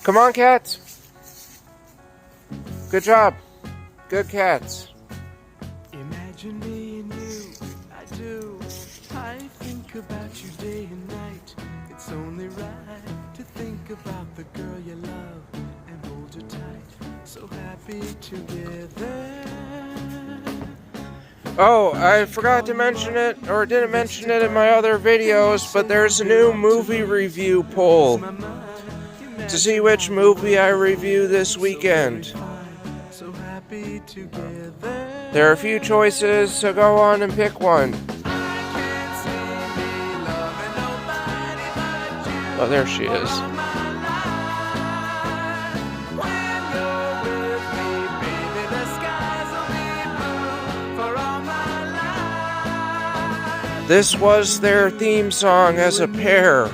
Come on, cats. Good job. Good cats. Imagine me and you, I do. I think about you day and night. It's only right to think about the girl you love and hold her tight. So happy together. Oh, I forgot to mention it, or didn't mention it in my other videos, but there's a new movie review poll to see which movie I review this weekend. So happy together. There are a few choices, so go on and pick one. Oh, there she is. This was their theme song as a pair.